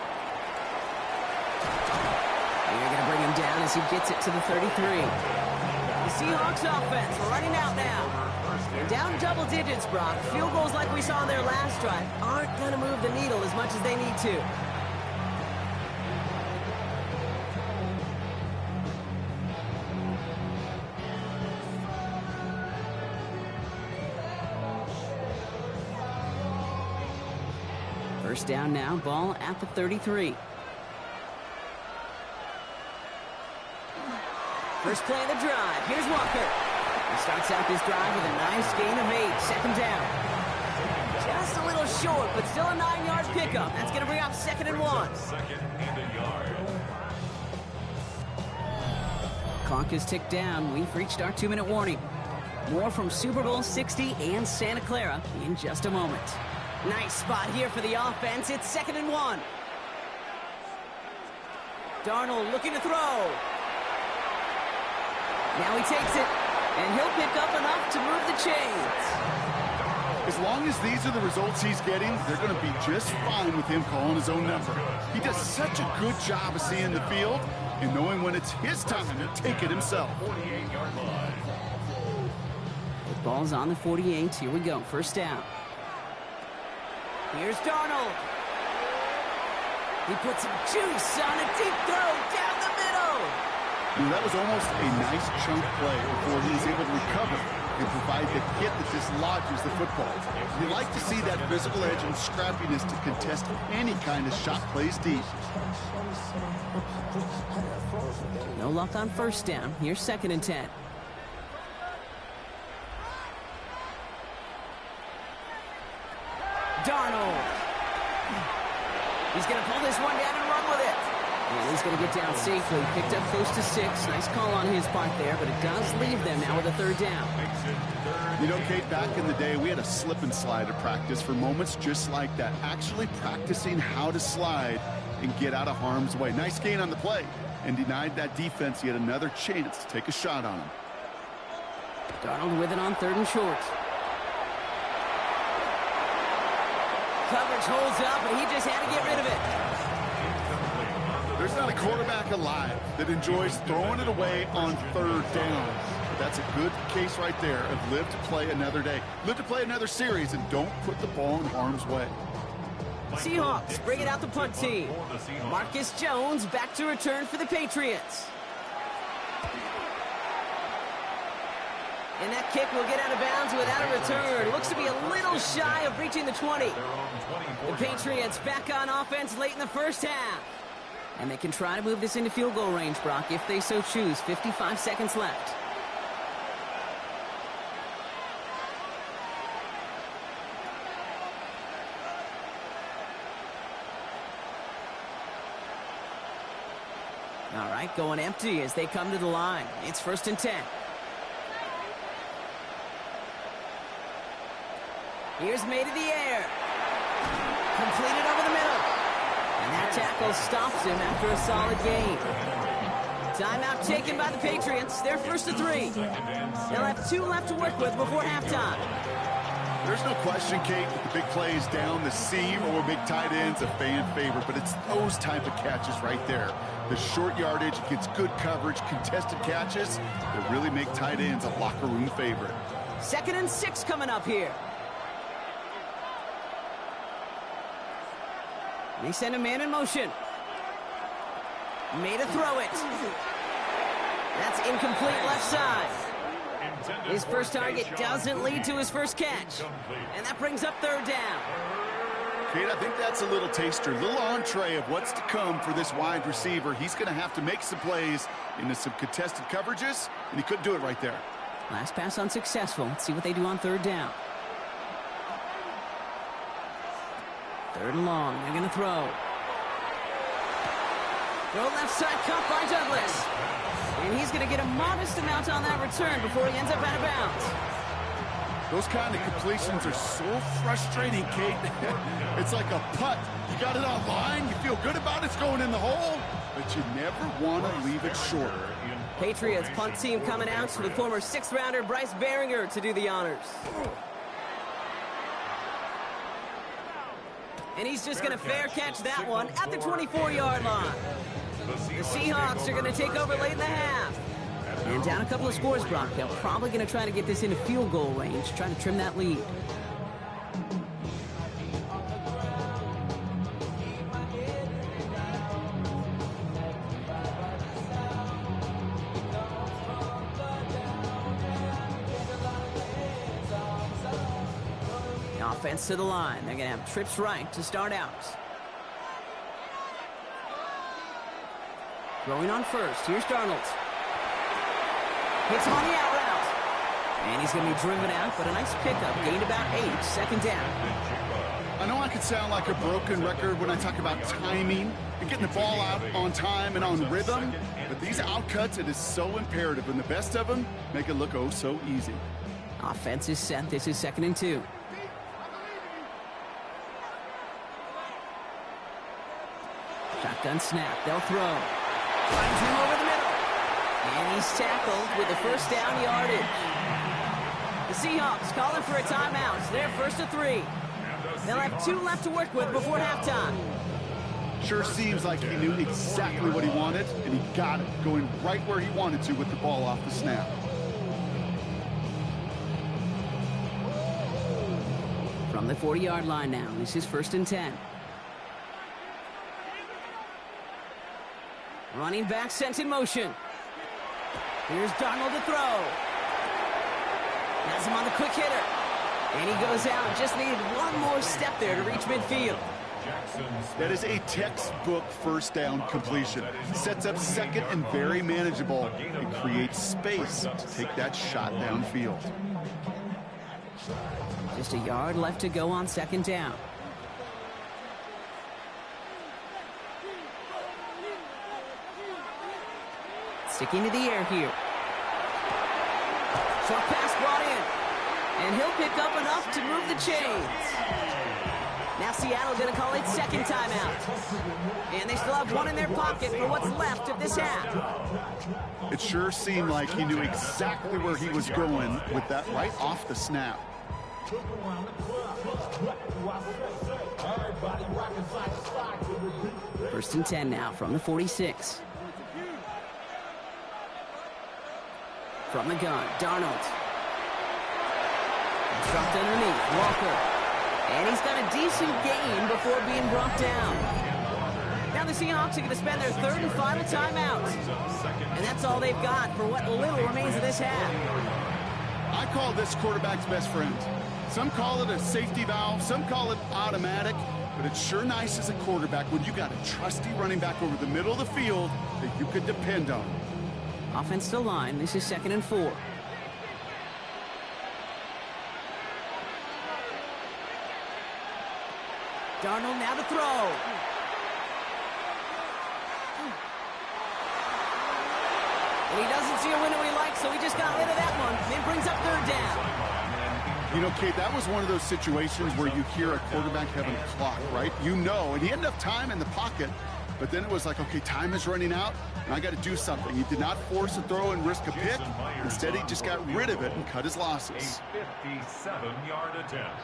going to bring him down as he gets it to the 33. The Seahawks offense running out now. And down double digits, Brock. Field goals like we saw their last drive aren't going to move the needle as much as they need to. First down now, ball at the 33. First play of the drive. Here's Walker. He starts out this drive with a nice gain of 8. Second down. Just a little short, but still a 9-yard pickup. That's going to bring up 2nd and 1. Second and a yard. Clock is ticked down. We've reached our 2-minute warning. More from Super Bowl 60 and Santa Clara in just a moment. Nice spot here for the offense. It's 2nd and 1. Darnold looking to throw. Now he takes it, and he'll pick up enough to move the chains. As long as these are the results he's getting, they're going to be just fine with him calling his own number. He does such a good job of seeing the field and knowing when it's his time to take it himself. 48-yard line. The ball's on the 48. Here we go. First down. Here's Darnold. He puts some juice on a deep throw down the middle. That was almost a nice chunk play before he was able to recover and provide the hit that dislodges the football. You like to see that physical edge and scrappiness to contest any kind of shot plays deep. No luck on first down. Here's 2nd and 10. Darnold. He's going to pull this one down and run with it. And he's going to get down safely. Picked up close to 6. Nice call on his part there, but it does leave them now with a 3rd down. You know, Kate, back in the day, we had a slip and slide at practice for moments just like that. Actually practicing how to slide and get out of harm's way. Nice gain on the play and denied that defense yet another chance to take a shot on him. Darnold with it on 3rd and short. Coverage holds up, and he just had to get rid of it. There's not a quarterback alive that enjoys throwing it away on 3rd down. But that's a good case right there of live to play another day. Live to play another series and don't put the ball in harm's way. Seahawks bring it out the punt team. Marcus Jones back to return for the Patriots. And that kick will get out of bounds without a return. Looks to be a little shy of reaching the 20. The Patriots back on offense late in the first half. And they can try to move this into field goal range, Brock, if they so choose. 55 seconds left. All right, going empty as they come to the line. It's 1st and 10. Here's made in the air. Completed over the middle. And that tackle stops him after a solid gain. Timeout taken by the Patriots. They're 1st and 3. They'll have 2 left to work with before halftime. There's no question, Kate, that the big plays down the seam or big tight ends a fan favorite, but it's those type of catches right there. The short yardage gets good coverage, contested catches that really make tight ends a locker room favorite. 2nd and 6 coming up here. They send a man in motion. Made a throw it. That's incomplete left side. His first target doesn't lead to his first catch. And that brings up third down. Kate, I think that's a little taster, a little entree of what's to come for this wide receiver. He's going to have to make some plays into some contested coverages, and he couldn't do it right there. Last pass unsuccessful. Let's see what they do on third down. Third and long. They're going to throw. Throw left side, caught by Douglas. And he's going to get a modest amount on that return before he ends up out of bounds. Those kind of completions are so frustrating, Kate. It's like a putt. You got it on line, you feel good about it's going in the hole, but you never want to leave it short. Patriots punt team coming out with former sixth-rounder Bryce Behringer to do the honors. And he's just going to fair catch that one at the 24-yard line. The Seahawks are going to take over late in the half. And down a couple of scores, Brock. They're probably going to try to get this into field goal range, trying to trim that lead. The offense to the line. They're going to have trips right to start out. Throwing on first. Here's Darnold. Hits him on the out route. And he's going to be driven out, but a nice pickup. Gained about 8. Second down. I know I could sound like a broken record when I talk about timing and getting the ball out on time and on rhythm, but these outcuts, it is so imperative, and the best of them make it look oh so easy. Offense is set. This is 2nd and 2. Shotgun snap. They'll throw. Finds him over the middle. And he's tackled with the first down yardage. The Seahawks calling for a timeout. They're 1st and 3. They'll have 2 left to work with before halftime. Sure seems like he knew exactly what he wanted, and he got it, going right where he wanted to with the ball off the snap. From the 40-yard line now, this is 1st and 10. Running back sent in motion. Here's Darnold to throw. Has him on the quick hitter. And he goes out. Just needed one more step there to reach midfield. That is a textbook first down completion. Sets up second and very manageable and creates space to take that shot downfield. Just a yard left to go on 2nd down. Sticking to the air here. Short pass brought in. And he'll pick up enough to move the chains. Now Seattle going to call it 2nd timeout. And they still have 1 in their pocket for what's left of this half. It sure seemed like he knew exactly where he was going with that right off the snap. First and 10 now from the 46. From the gun, Darnold. Dropped underneath, Walker. And he's got a decent gain before being brought down. Now the Seahawks are going to spend their 3rd and final timeout. And that's all they've got for what little remains of this half. I call this quarterback's best friend. Some call it a safety valve, some call it automatic, but it's sure nice as a quarterback when you got a trusty running back over the middle of the field that you could depend on. Offense to line. This is 2nd and 4. Darnold now to throw. And he doesn't see a window he likes, so he just got rid of that one. Then brings up 3rd down. You know, Kate, that was one of those situations where you hear a quarterback having a clock, right? You know, and he had enough time in the pocket, but then it was like, okay, time is running out, and I got to do something. He did not force a throw and risk a pick. Instead, he just got rid of it and cut his losses. A 57-yard attempt.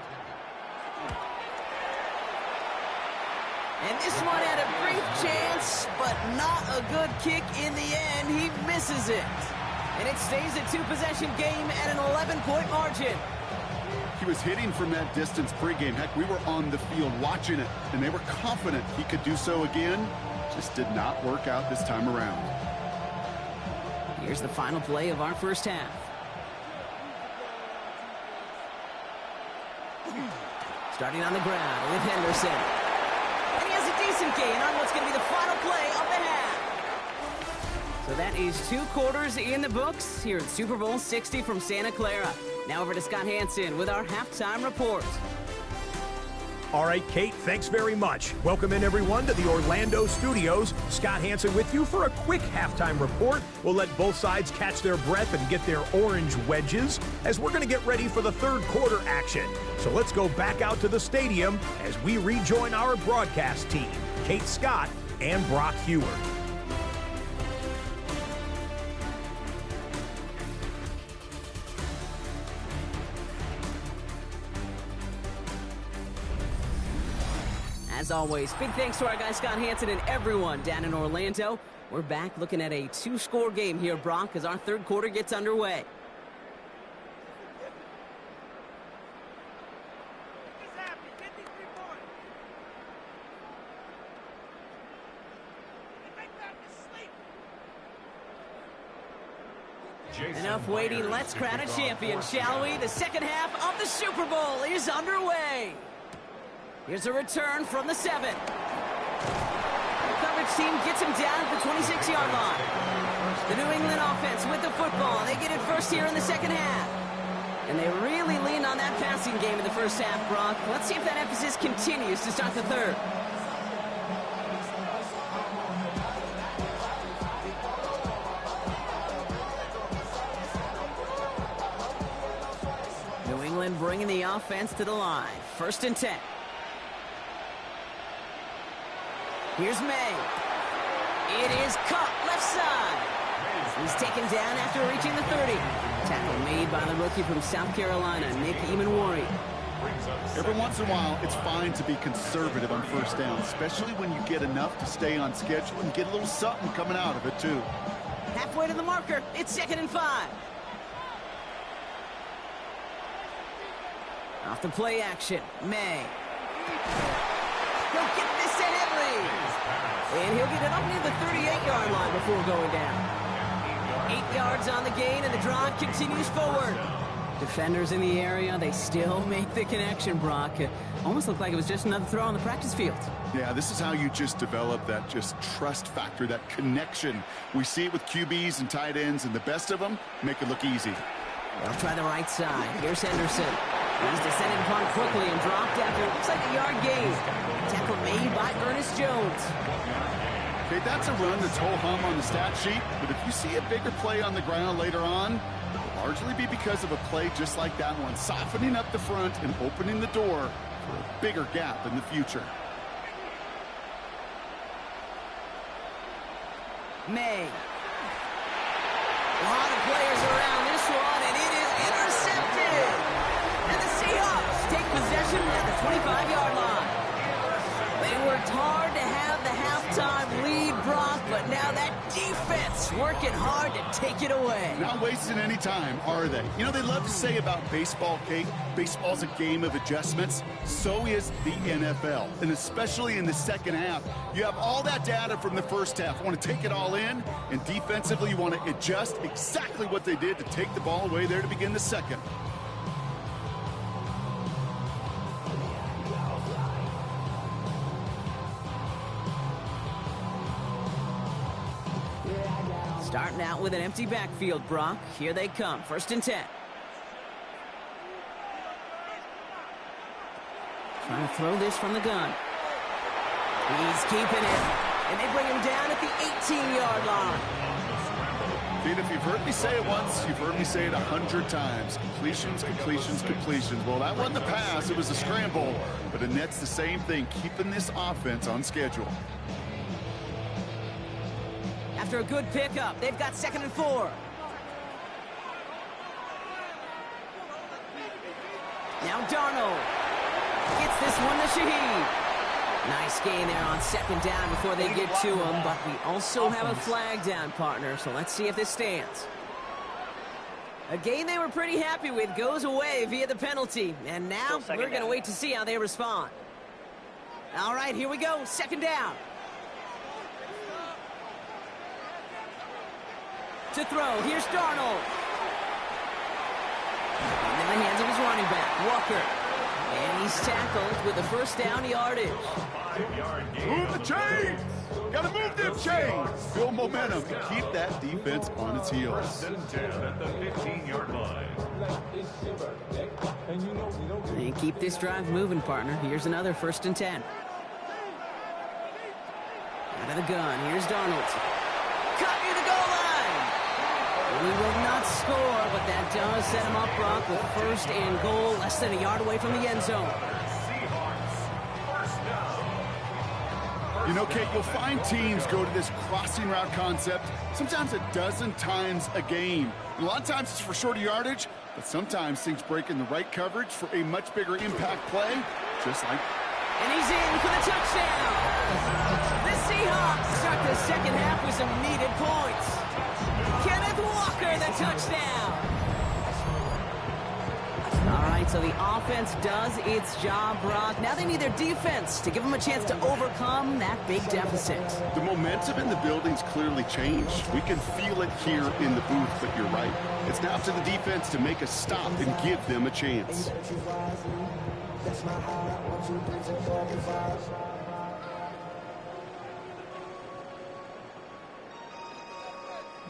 And this one had a brief chance, but not a good kick in the end. He misses it. And it stays a 2-possession game at an 11-point margin. He was hitting from that distance pregame. Heck, we were on the field watching it, and they were confident he could do so again. Just did not work out this time around. Here's the final play of our first half. Starting on the ground with Henderson. And he has a decent gain on what's going to be the final play of the half. So that is 2 quarters in the books here at Super Bowl 60 from Santa Clara. Now over to Scott Hansen with our halftime report. All right, Kate, thanks very much. Welcome in, everyone, to the Orlando studios. Scott Hansen with you for a quick halftime report. We'll let both sides catch their breath and get their orange wedges as we're going to get ready for the third quarter action. So let's go back out to the stadium as we rejoin our broadcast team, Kate Scott and Brock Hewer. As always, big thanks to our guy Scott Hansen and everyone down in Orlando. We're back looking at a 2-score game here, Brock, as our third quarter gets underway. Enough waiting, let's crown a champion, shall we? The second half of the Super Bowl is underway. Here's a return from the 7. The coverage team gets him down at the 26-yard line. The New England offense with the football. They get it first here in the second half. And they really leaned on that passing game in the first half, Brock. Let's see if that emphasis continues to start the third. New England bringing the offense to the line. 1st and 10. Here's May. It is caught left side. He's taken down after reaching the 30. Tackle made by the rookie from South Carolina, Nick Emanwari. Every once in a while, it's fine to be conservative on first down, especially when you get enough to stay on schedule and get a little something coming out of it, too. Halfway to the marker. It's 2nd and 5. Off the play action. May. He'll get this to Henry. And he'll get it up near the 38-yard line before going down. 8 yards on the gain, and the drive continues forward. Defenders in the area, they still make the connection, Brock. Almost looked like it was just another throw on the practice field. Yeah, this is how you just develop that just trust factor, that connection. We see it with QBs and tight ends, and the best of them make it look easy. They'll try the right side. Here's Henderson. He's descended upon quickly and dropped after it looks like a yard gain. Tackle made by Ernest Jones. Okay, that's a run that's ho-hum on the stat sheet, but if you see a bigger play on the ground later on, it'll largely be because of a play just like that one, softening up the front and opening the door for a bigger gap in the future. May. A lot of players around this one, and it is intercepted. And the Seahawks take possession at the 25-yard line. They worked hard to have the halftime lead, Brock, but now that defense working hard to take it away. Not wasting any time, are they? You know, they love to say about baseball, Kate, baseball's a game of adjustments. So is the NFL, and especially in the second half. You have all that data from the first half. You want to take it all in, and defensively you want to adjust exactly what they did to take the ball away there to begin the second. Starting out with an empty backfield, Brock. Here they come. 1st and 10. Trying to throw this from the gun. He's keeping it. And they bring him down at the 18-yard line. Pete, if you've heard me say it once, you've heard me say it 100 times. Completions, completions, completions. Well, that wasn't a pass. It was a scramble. But it nets the same thing, keeping this offense on schedule. After a good pickup, they've got 2nd and 4. Now Darnold gets this one to Shaheed. Nice gain there on 2nd down before they get to him, but we also have a flag down, partner, so let's see if this stands. A gain they were pretty happy with goes away via the penalty, and now we're going to wait to see how they respond. All right, here we go, 2nd down. To throw, here's Darnold. And in the hands of his running back, Walker. And he's tackled with the first down yardage. 5-yard gain. Move the chains! Gotta move them chains! Build momentum and keep that defense on its heels. First and 10 at the 15-yard line. And keep this drive moving, partner. Here's another 1st and 10. Out of the gun. Here's Darnold. Cut near the goal line. And he will not score, but that does set him up, Brock, with 1st and goal, less than a yard away from the end zone. You know, Kate, you'll find teams go to this crossing route concept sometimes a dozen times a game. And a lot of times it's for shorter yardage, but sometimes things break in the right coverage for a much bigger impact play, just like... And he's in for the touchdown. The Seahawks start the second half with some needed points. Kenneth Walker, the touchdown. All right, so the offense does its job, Brock. Now they need their defense to give them a chance to overcome that big deficit. The momentum in the building's clearly changed. We can feel it here in the booth, but you're right. It's now up to the defense to make a stop and give them a chance.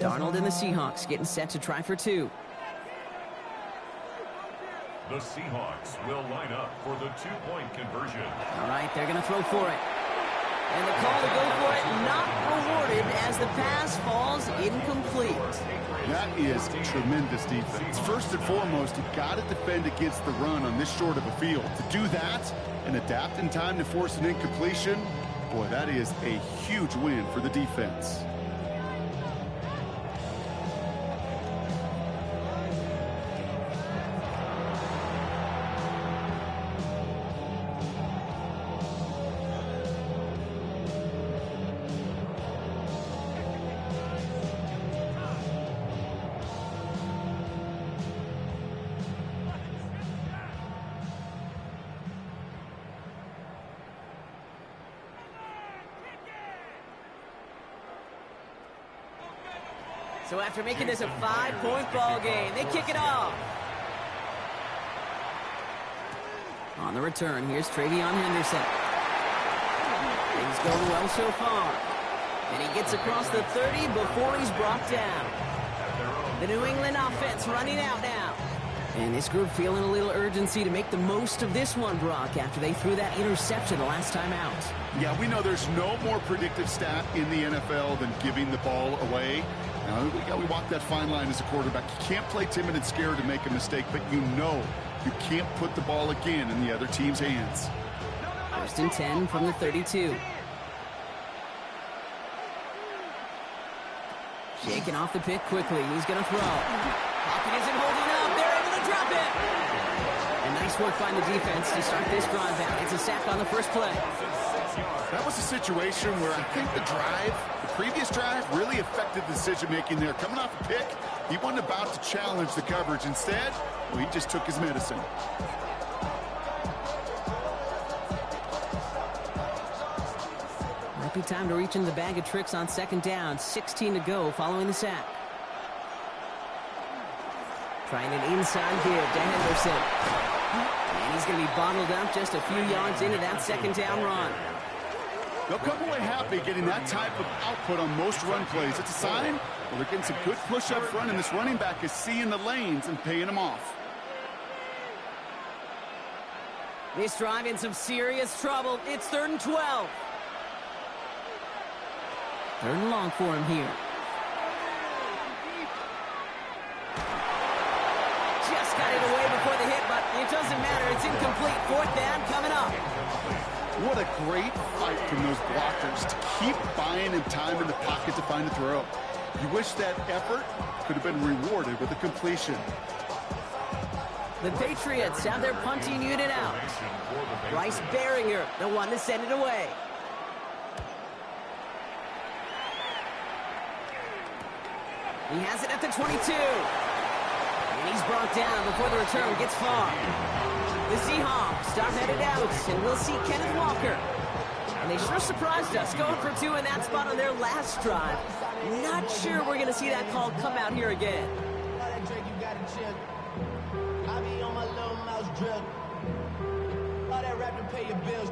Darnold and the Seahawks getting set to try for 2. The Seahawks will line up for the 2-point conversion. All right, they're going to throw for it. And the call to go for it not rewarded as the pass falls incomplete. That is tremendous defense. First and foremost, you've got to defend against the run on this short of a field. To do that and adapt in time to force an incompletion, boy, that is a huge win for the defense. So after making this a 5-point ball game, they kick it off. On the return, here's Travion Henderson. Things going well so far. And he gets across the 30 before he's brought down. The New England offense running out now. And this group feeling a little urgency to make the most of this one, Brock, after they threw that interception the last time out. Yeah, we know there's no more predictive stat in the NFL than giving the ball away. Now, we walk that fine line as a quarterback. You can't play timid and scared to make a mistake, but you know you can't put the ball again in the other team's hands. 1st and 10 from the 32. Shaking off the pick quickly. He's going to throw. Pocket isn't holding up. They're able to drop it. And nice work by the defense to start this drive out. It's a sack on the first play. That was a situation where I think the previous drive really affected the decision-making there. Coming off a pick, he wasn't about to challenge the coverage. Instead, well, he just took his medicine. Might be time to reach in the bag of tricks on 2nd down. 16 to go following the sack. Trying an inside give to Henderson. And he's going to be bottled up just a few yards into that 2nd down run. They'll come away happy getting that type of output on most run plays. It's a sign well, they're getting some good push up front, and this running back is seeing the lanes and paying them off. This drive in some serious trouble. It's 3rd and 12. 3rd and long for him here. Just got it away before the hit, but it doesn't matter. It's incomplete. 4th down coming up. What a great fight from those blockers to keep buying in time in the pocket to find a throw. You wish that effort could have been rewarded with a completion. The Patriots have their punting unit out. Bryce Baringer, the one to send it away. He has it at the 22. And he's brought down before the return gets far. The Seahawks start headed out, and we'll see Kenneth Walker. And they sure surprised us going for 2 in that spot on their last drive. Not sure we're going to see that call come out here again. rap to pay your bills.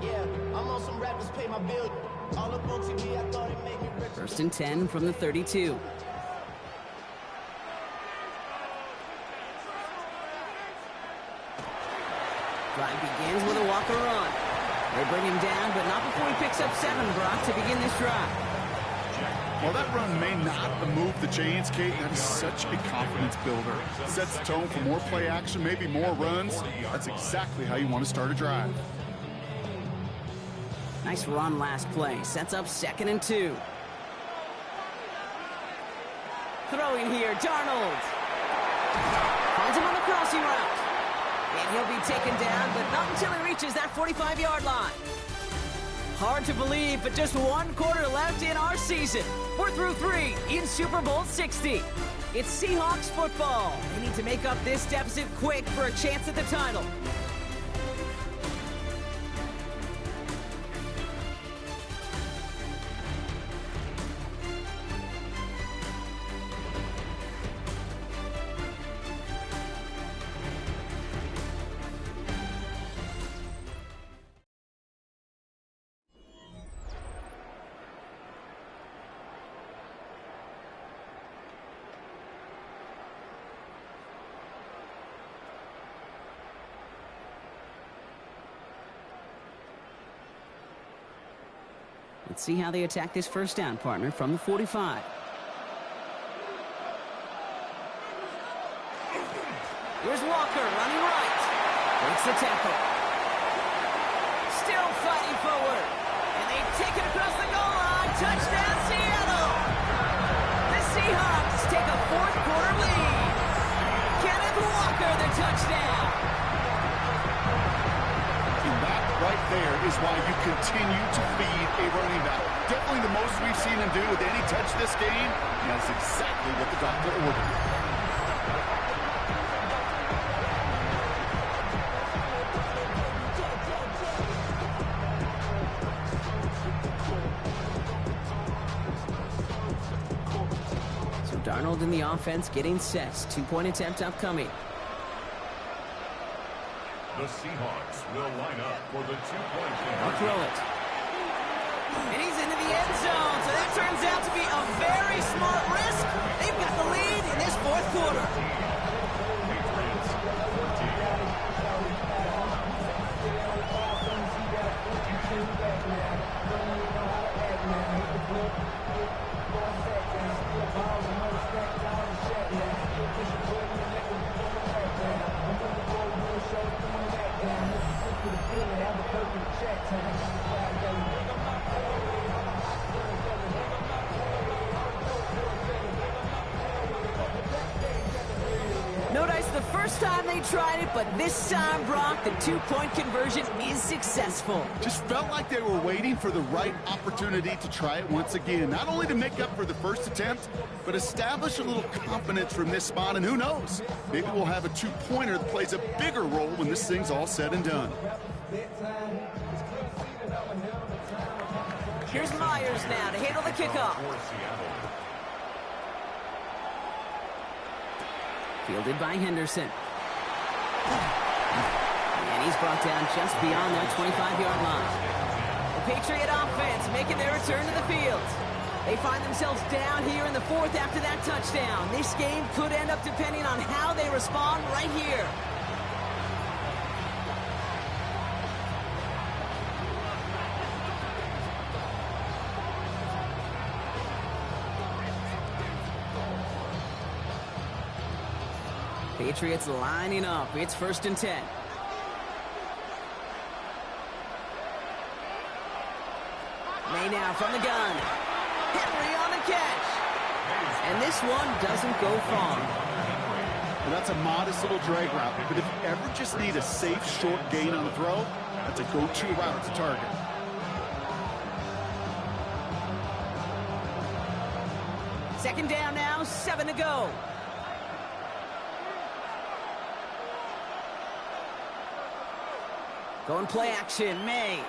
Yeah, I'm on some rappers pay my bills. All up on TV, I thought it made me rich. 1st and 10 from the 32. Drive begins with a walker run. They bring him down, but not before he picks up 7, Brock, to begin this drive. Well, that run may not move the chains, Kate. That is such a confidence builder. Sets the tone for more play action, maybe more runs. That's exactly how you want to start a drive. Nice run last play. Sets up 2nd and 2. Throwing here, Darnold. Finds him on the crossing route. And he'll be taken down, but not until he reaches that 45-yard line. Hard to believe, but just 1 quarter left in our season. We're through 3 in Super Bowl 60. It's Seahawks football. They need to make up this deficit quick for a chance at the title. Let's see how they attack this 1st down, partner, from the 45. Here's Walker running right. Breaks the tackle. Still fighting forward. And they take it across the goal line. Touchdown, Seattle! The Seahawks take a 4th quarter lead. Kenneth Walker, the touchdown. And that right there is why you continue to feed a running back. Definitely the most we've seen him do with any touch this game. And that's exactly what the doctor ordered. So Darnold in the offense getting set. 2-point attempt upcoming. The Seahawks will line up for the 2-point I'll throw it. And he's into the end zone, so that turns out to be a very smart risk. They've got the lead in this 4th quarter. Patriots 14. No dice the first time they tried it, but this time, Brock, the 2-point conversion is successful. Just felt like they were waiting for the right opportunity to try it once again. Not only to make up for the first attempt, but establish a little confidence from this spot. And who knows, maybe we'll have a 2-pointer that plays a bigger role when this thing's all said and done. Here's Myers now to handle the kickoff. Fielded by Henderson. And he's brought down just beyond that 25-yard line. The Patriot offense making their return to the field. They find themselves down here in the 4th after that touchdown. This game could end up depending on how they respond right here. Patriots lining up. It's 1st and 10. May now from the gun. Henry on the catch. And this one doesn't go far. Well, that's a modest little drag route. But if you ever just need a safe, short gain on the throw, that's a go-to route to target. Second down now, 7 to go. Going play action, May.